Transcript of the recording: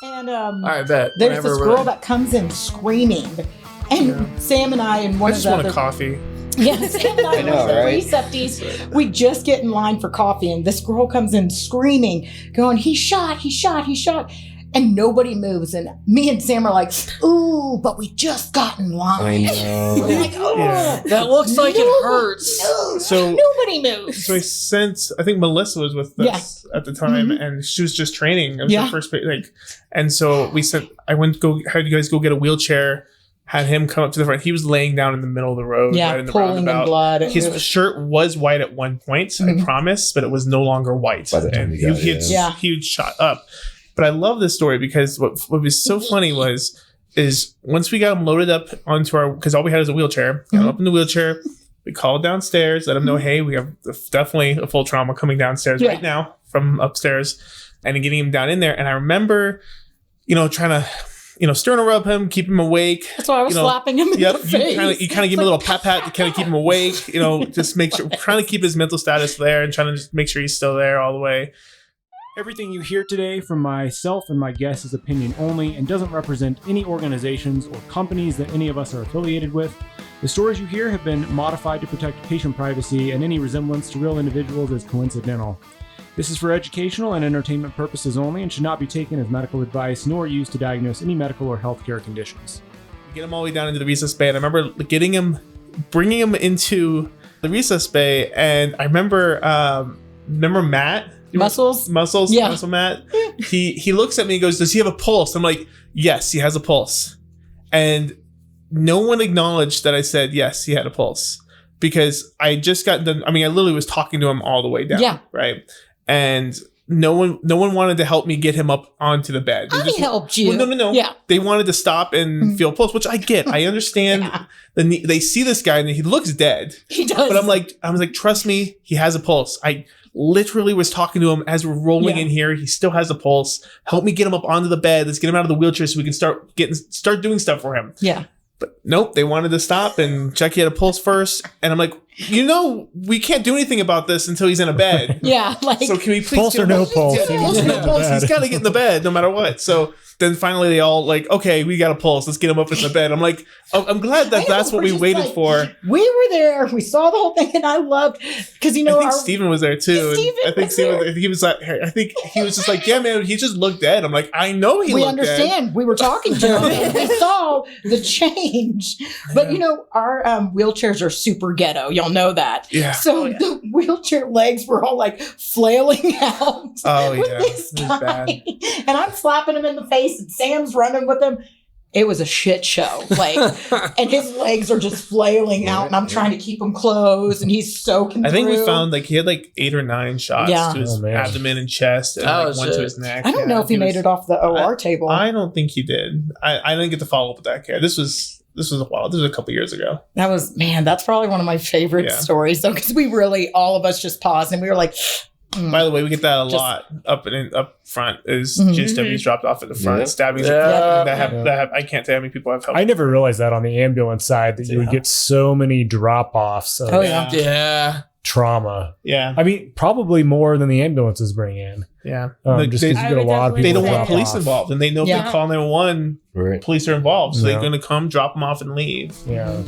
And I bet. there's this girl that comes in screaming. And Sam and I and one I of just the want other... a coffee. Yeah, Sam and I I know, were the right? receptees. We just get in line for coffee, and this girl comes in screaming, going, he shot. And nobody moves. And me and Sam are like, ooh, but we just got in line. I know. We're like, oh, Yeah. That looks like it hurts. No, So- nobody moves. So I think Melissa was with us at the time, Mhm. and she was just training. It was Yeah. her first, and so I went to go, had you guys go get a wheelchair, had him come up to the front. He was laying down in the middle of the road, right in the pooling in roundabout. blood. His shirt was white at one point, I Mhm. promise, but it was no longer white. By the time and he got he had Yeah. huge shot up. But I love this story because what was so funny is once we got him loaded up onto our, because all we had is a wheelchair, got him up in the wheelchair, we called downstairs, let him know, hey, we have definitely a full trauma coming downstairs right now from upstairs, and getting him down in there. And I remember, trying to, sternum rub him, keep him awake. That's why I was slapping him in the face. You kind of give him a little pat to kind of keep him awake, just make sure, trying to keep his mental status there and trying to just make sure he's still there all the way. Everything you hear today from myself and my guests is opinion only and doesn't represent any organizations or companies that any of us are affiliated with. The stories you hear have been modified to protect patient privacy, and any resemblance to real individuals is coincidental. This is for educational and entertainment purposes only and should not be taken as medical advice nor used to diagnose any medical or healthcare conditions. Get him all the way down into the recess bay, and I remember bringing him into the recess bay, and I remember Matt. Muscles? Yeah. Muscle Matt. He looks at me and goes, does he have a pulse? I'm like, yes, he has a pulse. And no one acknowledged that I said, yes, he had a pulse. Because I just got done. I literally was talking to him all the way down. Yeah. Right. And no one wanted to help me get him up onto the bed. I helped you. Well, no. Yeah. They wanted to stop and feel pulse, which I get. I understand. They see this guy and he looks dead. He does. But I was like, trust me, he has a pulse. I literally was talking to him as we're rolling in here. He still has a pulse. Help me get him up onto the bed. Let's get him out of the wheelchair so we can start doing stuff for him. Yeah. But nope, they wanted to stop and check he had a pulse first. And I'm like, we can't do anything about this until he's in a bed. Yeah. So can we please pulse or no pulse? Yeah, pulse or no pulse. He's got to get in the bed no matter what. So then finally they all like, okay, we got a pulse. Let's get him up in the bed. I'm like, I'm glad that's what we waited for. We were there. We saw the whole thing, and I loved because I think Steven was there too. I think he was like, I think he was just like, yeah, man, he just looked dead. I'm like, I know he. We looked understand. Dead. We were talking to him, and we saw the change. But our wheelchairs are super ghetto. Y'all know that. Yeah. So the wheelchair legs were all like flailing out. Oh with yeah, this it was guy. bad. And I'm slapping him in the face, and Sam's running with him. It was a shit show. And his legs are just flailing out, and I'm trying to keep him closed, and he's soaking. I think through. we found he had 8 or 9 shots to his abdomen and chest, and one to his neck. I don't know if he made it off the OR table. I don't think he did. I didn't get to follow up with that kid. This was a while. This was a couple years ago. That's probably one of my favorite stories. So because all of us just paused and we were like. By the way, we get that a lot up front. Is GSWs dropped off at the front, stabbings. I can't tell how many people I've helped. I never realized that on the ambulance side that you would get so many drop-offs of trauma. Yeah, probably more than the ambulances bring in. Yeah, just because you get a lot of people. They don't want police involved, and they know if they call 911, police are involved, so they're going to come, drop them off, and leave. Yeah.